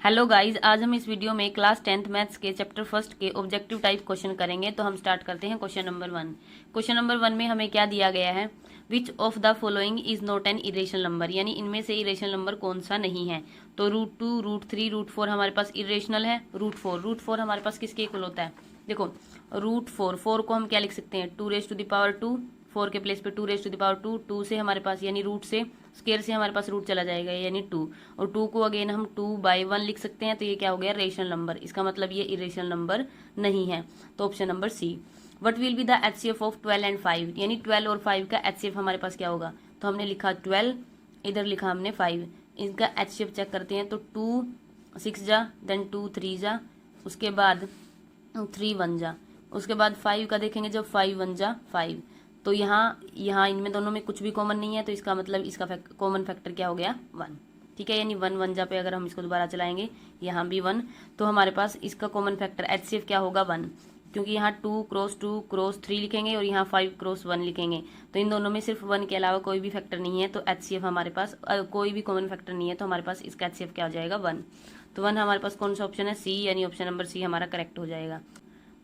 Hello guys, आज हम इस वीडियो में क्लास 10th मैथ्स के चैप्टर फर्स्ट के ऑब्जेक्टिव टाइप क्वेश्चन करेंगे। तो हम स्टार्ट करते हैं क्वेश्चन नंबर 1। क्वेश्चन नंबर 1 में हमें क्या दिया गया है, which of the following is not an irrational number, यानी इनमें से इरेशनल नंबर कौन सा नहीं है। तो √2, √3, √4 हमारे पास इरेशनल है। √4 हमारे पास किसके इक्वल होता है, देखो √4 को हम क्या लिख सकते हैं, 2⁻², 4 के प्लेस पे 2⁻², 2 से हमारे पास यानी रूट से स्केयर से हमारे पास रूट चला जाएगा यानी 2, और 2 को अगेन हम 2/1 लिख सकते हैं। तो ये क्या हो गया, रेशनल नंबर। इसका मतलब ये इरेशनल नंबर नहीं है। तो option number C. What will be the HCF of 12 and 5, यानी 12 और 5 का HCF हमारे पास क्या होगा। तो हमने लिखा 12, इधर लिखा हमने 5, इनका HCF चेक करते हैं। तो 2 6 जा, देन 2 3 जा, उसके बाद 3 1 जा, उसके बाद 5 का देखेंगे जब 5 1 जा 5। तो यहाँ इनमें दोनों में कुछ भी कॉमन नहीं है, तो इसका मतलब इसका कॉमन फैक्टर क्या हो गया, 1। ठीक है, यानी 1 1 जा पे अगर हम इसको दोबारा चलाएंगे, यहाँ भी 1, तो हमारे पास इसका कॉमन फैक्टर HCF क्या होगा, 1। क्योंकि यहाँ 2×2×3 लिखेंगे और यहाँ 5×1 लिखेंगे, तो इन दोनों में सिर्फ 1 के अलावा कोई भी फैक्टर नहीं है। तो HCF हमारे पास कोई भी कॉमन फैक्टर नहीं है, तो हमारे पास इसका HCF क्या हो जाएगा, 1। तो 1 हमारे पास कौन सा ऑप्शन है, सी, यानी ऑप्शन नंबर सी हमारा करेक्ट हो जाएगा।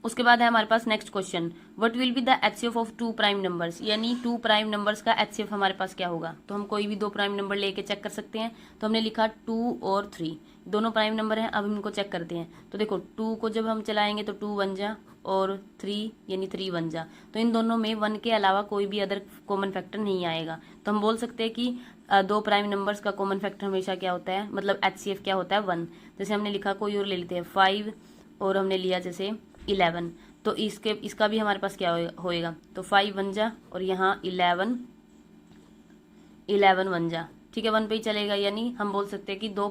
उसके बाद है हमारे पास next question, what will be the HCF of 2 prime numbers, यानी 2 प्राइम नंबर्स का HCF हमारे पास क्या होगा। तो हम कोई भी 2 प्राइम नंबर लेके चेक कर सकते हैं। तो हमने लिखा 2 और 3, दोनों प्राइम नंबर हैं। अब हम इनको चेक करते हैं। तो देखो 2 को जब हम चलाएंगे तो 2 1 जा, और 3 यानी 3 1 जा, तो इन दोनों में 1 के अलावा कोई भी अदर कॉमन फैक्टर नहीं आएगा। तो हम बोल सकते हैं कि 2 प्राइम नंबर्स का कॉमन फैक्टर हमेशा क्या होता है, मतलब HCF क्या होता है, 1। जैसे हमने लिखा, कोई और ले लेते हैं 5, और हमने लिया जैसे 11, तो इसका भी हमारे पास क्या होएगा। तो 5 1 जा, और यहाँ 11 1 जा, ठीक है, 1 पे ही चलेगा। यानी हम बोल सकते हैं कि 2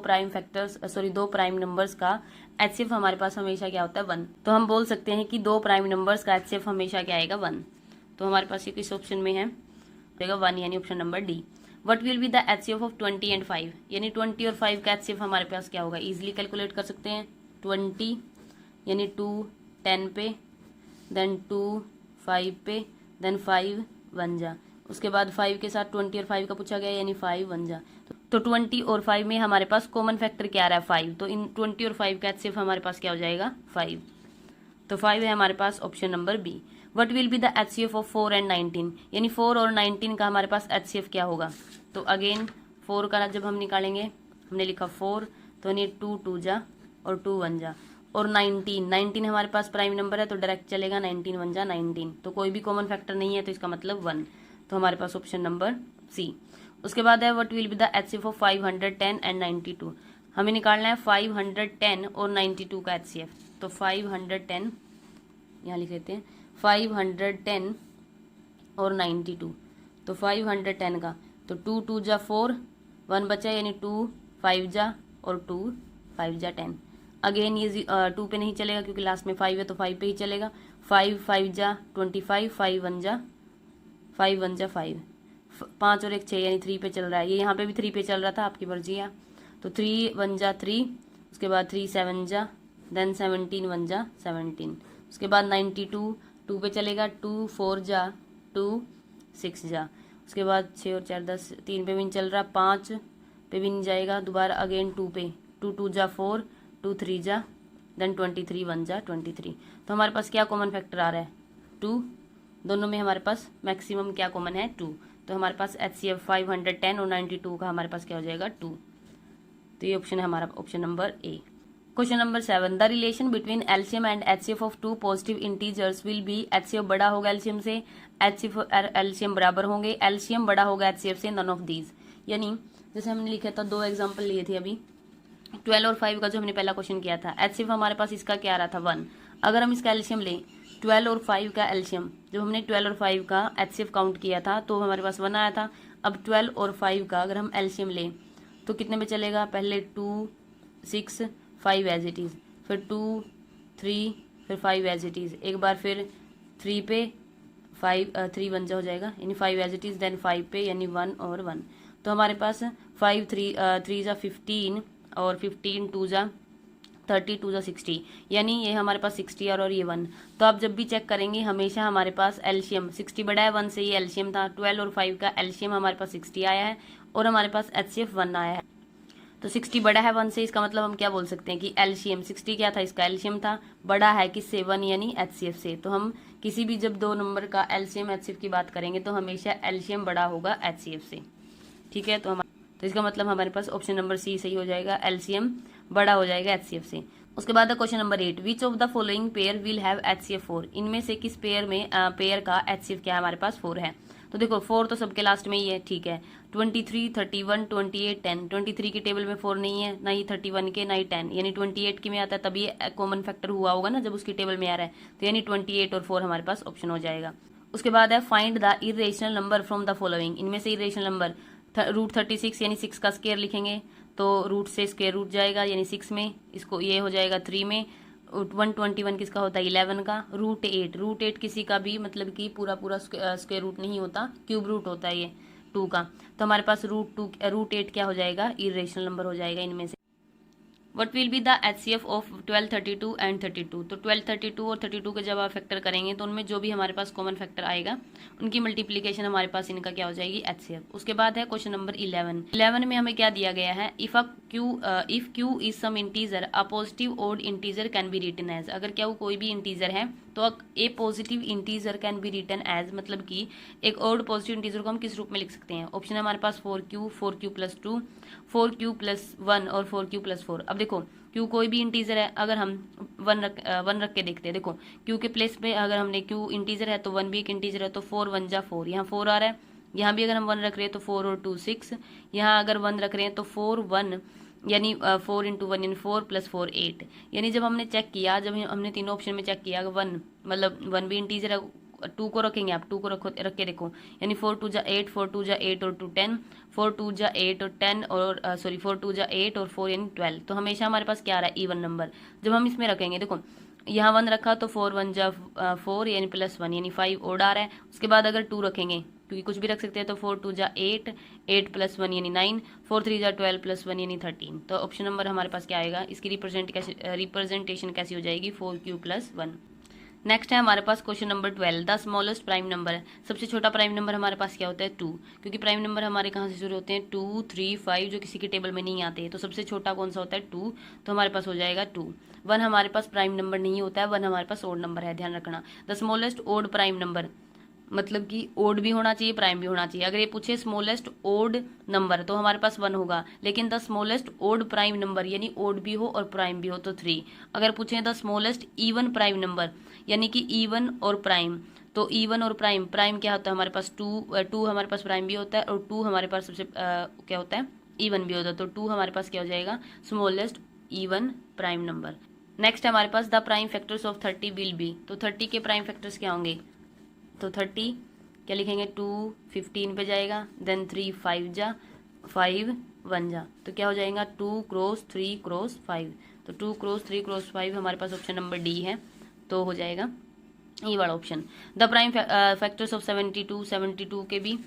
प्राइम नंबर्स का HCF हमारे पास हमेशा क्या होता है, 1। तो हम बोल सकते हैं कि 2 प्राइम नंबर्स का HCF हमेशा क्या आएगा, 1। तो हमारे पास ये किस ऑप्शन में है, 1, यानी option number D. What will be the HCF of 20 and 5, यानी 20 और 5 का HCF हमारे पास क्या होगा, इजिली कैलकुलेट कर सकते हैं। 20 यानी 2 10 पे, देन 2 5 पे, देन 5 1 जा, उसके बाद 5 के साथ 20 और 5 का पूछा गया, यानी 5 1 जा। तो 20 और 5 में हमारे पास कॉमन फैक्टर क्या आ रहा है, 5। तो इन 20 और 5 का सिर्फ हमारे पास क्या हो जाएगा, 5। तो 5 है हमारे पास option number B. What will be the HCF of 4 and 19, यानी 4 और 19 का हमारे पास HCF क्या होगा। तो अगेन 4 का जब हम निकालेंगे, हमने लिखा 4, तो यानी 2 2 जा, और 2 1 जा, और 19 हमारे पास प्राइम नंबर है, तो डायरेक्ट चलेगा, 19 1 जा 19, तो कोई भी कॉमन फैक्टर नहीं है, तो इसका मतलब 1। तो हमारे पास ऑप्शन नंबर सी। उसके बाद है what will be the HCF of 510 and 92, हमें निकालना है 510 और 92 का HCF। तो 510 यहाँ लिख लेते हैं, 510 और 92, तो 510 का, तो 2 2 जा 4, 1 बचा, यानी 2 5 जा, और 2 5 जा 10। अगेन ये 2 पे नहीं चलेगा क्योंकि लास्ट में 5 है, तो 5 पे ही चलेगा। 5 5 जा 25, 5 1 जा 5, 5 और 1 6, यानी 3 पे चल रहा है। ये यहाँ पे भी 3 पे चल रहा था, आपकी मर्जी है। तो 3 1 जा 3, उसके बाद 3 7 जा, देन 17 1 जा 17, उसके बाद 92 2 पे चलेगा, 2 4 जा 2 6 जा, उसके बाद 6 और 4 10, 3 पे भी नहीं चल रहा, 5 पे भी नहीं जाएगा, दोबारा अगेन 2 पे, 2 2 जा 4, 2 3 जा, देन 23 1 जा 23। तो हमारे पास क्या कॉमन फैक्टर आ रहा है, 2। दोनों में हमारे पास मैक्सिमम क्या कॉमन है, 2। तो हमारे पास HCF 510 और 92 का हमारे पास क्या हो जाएगा, 2। तो ये ऑप्शन है हमारा option number A. Question number 7, the relation between LCM and HCF of 2 positive integers will be, HCF बड़ा होगा LCM से, HCF और LCM बराबर होंगे, LCM बड़ा होगा HCF से, नन ऑफ दीज। यानी जैसे हमने लिखा था, 2 एग्जाम्पल लिए थे अभी, 12 और 5 का जो हमने पहला क्वेश्चन किया था, HCF हमारे पास इसका क्या आ रहा था, 1। अगर हम इसका LCM लें, 12 और 5 का LCM, जब हमने 12 और 5 का HCF काउंट किया था तो हमारे पास 1 आया था। अब 12 और 5 का अगर हम LCM लें तो कितने में चलेगा, पहले 2 6 5 एज इट इज़, फिर 2 3, फिर 5 एज इट इज़, एक बार फिर 3 पे 5 3 1 जा हो जाएगा, यानी 5 एज इट इज़, देन 5 पे, यानी 1 और 1। तो हमारे पास 5 3 जा 15, और 15 2 जा 30, 2 जा 60, यानी ये हमारे पास 60 और ये 1। तो आप जब भी चेक करेंगे हमेशा हमारे पास LCM 60 बड़ा है 1 से, ये LCM था। 12 और 5 का LCM हमारे पास 60 आया है, और हमारे पास HCF 1 आया है। तो 60 बड़ा है 1 से, इसका मतलब हम क्या बोल सकते हैं कि एलसीएम 60 क्या था, इसका एलसीएम था, बड़ा है किससे 1 यानी एचसीएफ से। तो हम किसी भी जब दो नंबर का एलसीएम एचसीएफ की बात करेंगे तो हमेशा एलसीएम बड़ा होगा एचसीएफ से। ठीक है, तो इसका मतलब हमारे पास ऑप्शन नंबर सी सही हो जाएगा, एलसीएम बड़ा हो जाएगा एचसीएफ से। उसके बाद question number 8, which of the following pair will have HCF 4, इनमें से किस पेयर में पेयर का एचसीएफ क्या है हमारे पास 4 है। तो देखो 4 तो सबके लास्ट में ही है, ठीक है। 23, 31, 28, 10, 23 की टेबल में 4 नहीं है, ना ही 31 के, ना ही 10, यानी 28 की में आता है, तभी कॉमन फैक्टर हुआ होगा ना जब उसकी टेबल में आ रहा है, तो यानी 28 और 4 हमारे पास ऑप्शन हो जाएगा। उसके बाद है find the irrational number from the following, इनमें से इरेशनल नंबर रूट 36 यानी 6 का स्क्वायर लिखेंगे तो रूट से स्क्वायर रूट जाएगा यानी 6 में, इसको ये हो जाएगा 3 में। 121 किसका होता है 11 का। रूट 8 किसी का भी मतलब कि पूरा स्क्वायर रूट नहीं होता, क्यूब रूट होता है ये 2 का। तो हमारे पास रूट 8 क्या हो जाएगा, इरेशनल नंबर हो जाएगा इनमें से। What will be the HCF of 12, 32 and 32, तो 12, 32 और 32 के जब आप फैक्टर करेंगे तो उनमें जो भी हमारे पास कॉमन फैक्टर आएगा उनकी मल्टीप्लीकेशन हमारे पास इनका क्या हो जाएगी एचसीएफ। उसके बाद है क्वेश्चन नंबर 11 में हमें क्या दिया गया है, if Q is some integer a positive odd integer can be written as, अगर क्या कोई भी इंटीजर है तो a positive integer can be written as, मतलब कि एक ओड पॉजिटिव इंटीजर को हम किस रूप में लिख सकते हैं। ऑप्शन है हमारे पास 4q, 4q plus 2, 4q plus 1 और 4q प्लस 4। अब देखो q कोई भी इंटीजर है, अगर हम 1 रख के देखते हैं, देखो q के प्लेस पे अगर हमने q इंटीजर है तो 1 भी एक इंटीजर है, तो 4 1 जा 4, यहाँ 4 आ रहा है। यहाँ भी अगर हम 1 रख रहे हैं तो 4 और 2 6, यहाँ अगर 1 रख रहे हैं तो 4 1 यानी 4 इंटू 1 यानी 4 प्लस 4 8, यानी जब हमने चेक किया, जब हमने तीनों ऑप्शन में चेक किया 1 मतलब 1 भी इंटीजर है, 2 को रखेंगे आप, 2 को रख के देखो, यानी 4 2 जा 8, 4 2 जा 8 और 2 10, 4 2 जा 8 और 10 और 4 2 जा 8 और 4 यानी 12। तो हमेशा हमारे पास क्या आ रहा है इवन नंबर। जब हम इसमें रखेंगे देखो यहाँ 1 रखा तो 4 1 जा 4 यानी प्लस 1 यानी 5 ओड आ रहा है। उसके बाद अगर 2 रखेंगे, क्योंकि कुछ भी रख सकते हैं, तो 4 2 जा 8, 8 प्लस 1 यानी 9, 4 3 जा 12 प्लस 1 यानी 13। तो ऑप्शन नंबर हमारे पास क्या आएगा, इसकी रिप्रेजेंटेशन कैसी हो जाएगी 4q प्लस 1। नेक्स्ट है हमारे पास question number 12, the smallest prime number है, सबसे छोटा प्राइम नंबर हमारे पास क्या होता है 2, क्योंकि प्राइम नंबर हमारे कहाँ से शुरू होते हैं 2 3 5 जो किसी की टेबल में नहीं आते हैं, तो सबसे छोटा कौन सा होता है 2, तो हमारे पास हो जाएगा 2। 1 हमारे पास प्राइम नंबर नहीं होता है, 1 हमारे पास ओड नंबर है, ध्यान रखना। The smallest odd prime number मतलब कि ओड भी होना चाहिए प्राइम भी होना चाहिए। अगर ये पूछे स्मॉलेस्ट ओड नंबर तो हमारे पास 1 होगा, लेकिन the smallest odd prime number यानी ओड भी हो और प्राइम भी हो तो 3। अगर पूछे the smallest even prime number यानी कि इवन और प्राइम, तो इवन और प्राइम क्या होता है हमारे पास 2 हमारे पास प्राइम भी होता है और 2 हमारे पास सबसे क्या होता है इवन भी होता है, तो 2 हमारे पास क्या हो जाएगा smallest even prime number. Next हमारे पास the prime factors of 30 will be, तो 30 के प्राइम फैक्टर्स क्या होंगे, तो 30 क्या लिखेंगे 2 15 पे जाएगा, देन 3 5 जा 5 1 जा, तो क्या हो जाएगा 2 क्रॉस 3 क्रॉस 5, तो 2 क्रॉस 3 क्रॉस 5 हमारे पास ऑप्शन नंबर डी है, तो हो जाएगा ये वाला option. The prime factors of 72 के भी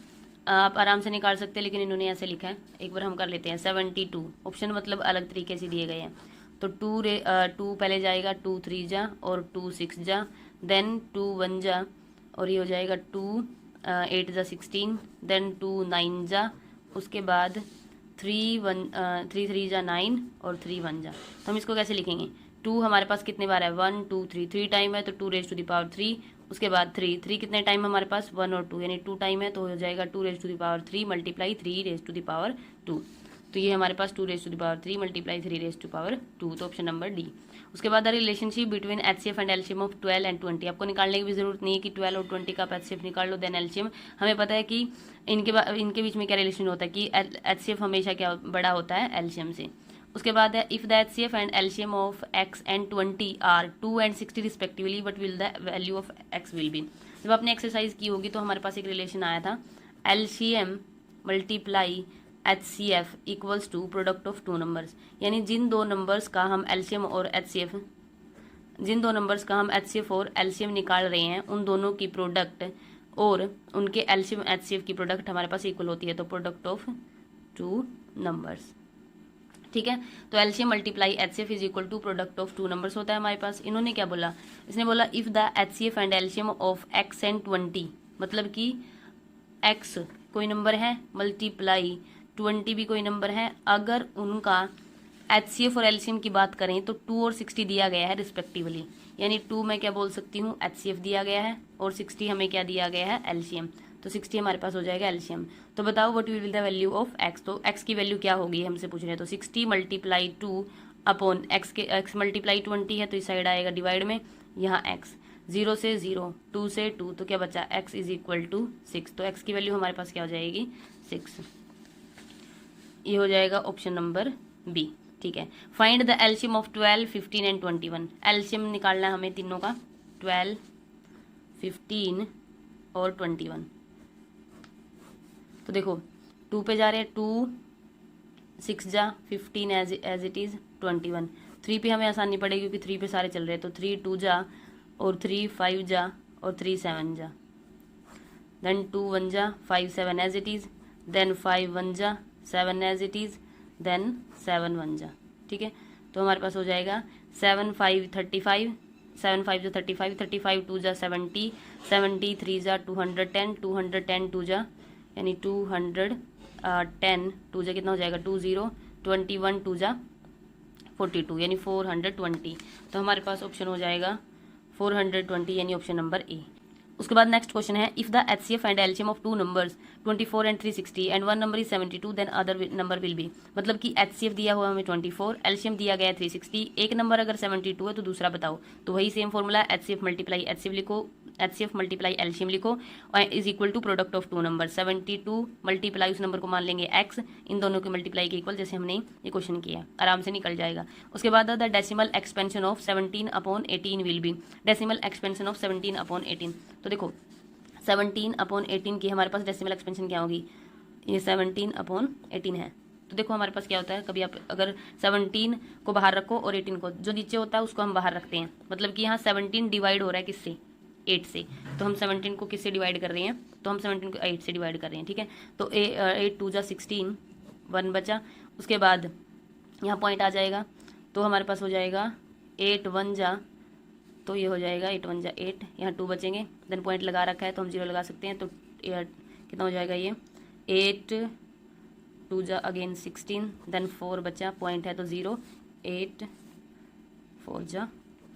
आप आराम से निकाल सकते हैं, लेकिन इन्होंने ऐसे लिखा है, एक बार हम कर लेते हैं 72 ऑप्शन मतलब अलग तरीके से दिए गए हैं। तो 2 पहले जाएगा 2 3 जा और 2 6 जा, देन 2 1 जा और ये हो जाएगा 2 8 जा 16, देन 2 9 जा, उसके बाद 3 3 जा 9 और 3 1 जा। तो हम इसको कैसे लिखेंगे, 2 हमारे पास कितने बार है 1 2 3 टाइम है, तो 2 रेज टू द पावर 3, उसके बाद 3 कितने टाइम हमारे पास 1 और 2 यानी 2 टाइम है, तो हो जाएगा 2 raise to the power 3 multiply 3 raise to the power 2, तो ये हमारे पास 2 raise to the power 3 multiply 3 raise to power 2, तो ऑप्शन नंबर डी। उसके बाद relationship between HCF and LCM of 12 and 20, आपको निकालने की भी जरूरत नहीं है कि 12 और 20 का आप एचसीएफ निकाल लो देन एलसीएम, हमें पता है कि इनके बीच में क्या रिलेशन होता है कि एचसीएफ हमेशा क्या बड़ा होता है एलसीएम से। उसके बाद है if the HCF and LCM of x and 20 are 2 and 60 respectively but will the value of x will be. जब आपने एक्सरसाइज की होगी तो हमारे पास एक रिलेशन आया था LCM multiply HCF equals to product of 2 numbers, यानी जिन दो नंबर्स का हम एलसीएम और एलसीएम निकाल रहे हैं उन दोनों की प्रोडक्ट और उनके एलसीएम HCF की प्रोडक्ट हमारे पास इक्वल होती है, तो प्रोडक्ट ऑफ 2 नंबर्स। ठीक है, तो LCM multiply HCF is equal to product of 2 numbers होता है हमारे पास। इन्होंने क्या बोला, इसने बोला if the HCF and LCM of x and 20, मतलब कि x कोई नंबर है मल्टीप्लाई 20 भी कोई नंबर है। अगर उनका HCF और LCM की बात करें तो 2 और 60 दिया गया है रिस्पेक्टिवली, यानी 2 मैं क्या बोल सकती हूँ HCF दिया गया है और 60 हमें क्या दिया गया है LCM, तो 60 हमारे पास हो जाएगा LCM। तो बताओ what will be the value of x, तो x की वैल्यू क्या होगी हमसे पूछ रहे हैं, तो 60 मल्टीप्लाई 2 अपॉन x के x मल्टीप्लाई 20 है तो इस साइड आएगा डिवाइड में, यहाँ x 0 से 0 2 से 2 तो क्या बचा x इज इक्वल टू 6, तो x की वैल्यू हमारे पास क्या हो जाएगी 6। ये हो जाएगा ऑप्शन नंबर बी। ठीक है, find the LCM of 12, 15 and 21। LCM निकालना है हमें तीनों का, 12, 15 और 21। तो देखो 2 पे जा रहे हैं, 2 6 जा 15 एज इट इज 21। 3 पे हमें आसानी पड़ेगी क्योंकि 3 पे सारे चल रहे हैं, तो 3 2 जा और 3 5 जा और 3 7 जा, देन 2 1 जा 5 7 एज इट इज, देन 5 1 जा 7 एज इट इज, देन 7 1 जा। ठीक है, तो हमारे पास हो जाएगा 7 5 35, 7 5 जा 35, 35 2 जा 70, 70 3 जा 210, 210 2 जा यानी 210, 2 जा कितना हो जाएगा 20, 21 2 जा 42 यानी 420। तो हमारे पास ऑप्शन हो जाएगा 420 यानी ऑप्शन नंबर ए। उसके बाद नेक्स्ट क्वेश्चन है, if the HCF and LCM of 2 numbers 24 and 360 and one number is 72 then other number will be. मतलब कि HCF दिया हुआ हमें 24, LCM दिया गया है 360, एक नंबर अगर 72 है तो दूसरा बताओ। तो वही same formula, HCF multiply HCF लिखो, HCF मल्टीप्लाई LCM लिखो is equal to product of 2 number, 72 multiply उस नंबर को मान लेंगे x, इन दोनों के मल्टीप्लाई के इक्वल, जैसे हमने ये क्वेश्चन किया, आराम से निकल जाएगा। उसके बाद the decimal expansion of 17 upon 18 will be. Decimal expansion of 17 upon 18, तो देखो 17 अपॉन 18 की हमारे पास डेसिमल एक्सपेंशन क्या होगी, ये 17 अपॉन 18 है। तो देखो हमारे पास क्या होता है, कभी आप अगर 17 को बाहर रखो और 18 को, जो नीचे होता है उसको हम बाहर रखते हैं, मतलब कि यहाँ 17 डिवाइड हो रहा है किससे, 8 से, तो हम 17 को किससे डिवाइड कर रहे हैं, तो हम 17 को 8 से डिवाइड कर रहे हैं। ठीक है, तो 8 2 जा 16, 1 बचा। उसके बाद यहाँ पॉइंट आ जाएगा, तो हमारे पास हो जाएगा 8 1 जा, तो ये हो जाएगा 8 1 जा 8, यहाँ 2 बचेंगे, देन पॉइंट लगा रखा है तो हम 0 लगा सकते हैं, तो कितना हो जाएगा ये 8 2 जा अगेन 16, देन 4 बचा, पॉइंट है तो 0, 8 4 जा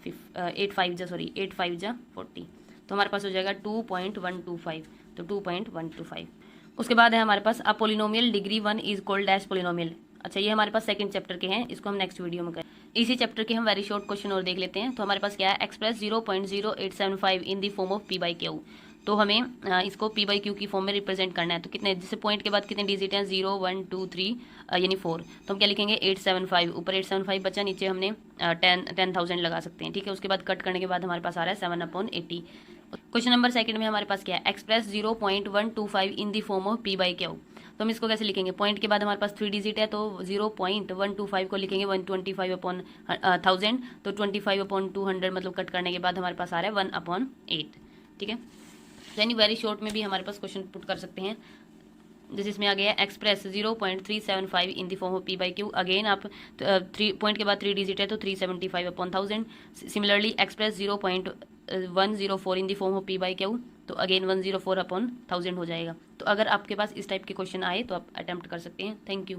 8 5 जा 40, तो हमारे पास हो जाएगा 2.125, तो 2.125। उसके बाद है हमारे पास a polynomial degree 1 is called as polynomial. अच्छा, ये हमारे पास सेकंड चैप्टर के हैं, इसको हम नेक्स्ट वीडियो में करें। इसी चैप्टर के हम वेरी शॉर्ट क्वेश्चन और देख लेते हैं। तो हमारे पास क्या है, express 0.0875 in the form of P/Q। तो हमें इसको P/Q की फॉर्म में रिप्रेजेंट करना है। तो कितने, जैसे पॉइंट के बाद कितने डिजिट हैं, 0 1 2 3 यानी 4, तो हम क्या लिखेंगे 875, ऊपर 875 बचा, नीचे हमने 10,000 लगा सकते हैं। ठीक है, उसके बाद कट करने के बाद हमारे पास आ रहा है 7/80। क्वेश्चन नंबर सेकंड में हमारे पास क्या है, express 0.125 in the form of P/Q। तो हम इसको कैसे लिखेंगे, पॉइंट के बाद हमारे पास 3 डिजिट है, तो 0.125 को लिखेंगे 125/1000, तो 25/200 मतलब कट करने के बाद हमारे पास आ रहा है 1/8। ठीक है, यानी वेरी शॉर्ट में भी हमारे पास क्वेश्चन पुट कर सकते हैं। जैसे इसमें आ गया express 0.375 in the form of P/Q। Again आप 3 पॉइंट के बाद 3 डिजिट है तो 375/1000। Similarly express 0.104 in the form of P/Q, तो अगेन 104/1000 हो जाएगा। तो अगर आपके पास इस टाइप के क्वेश्चन आए तो आप अटेम्प्ट कर सकते हैं। Thank you.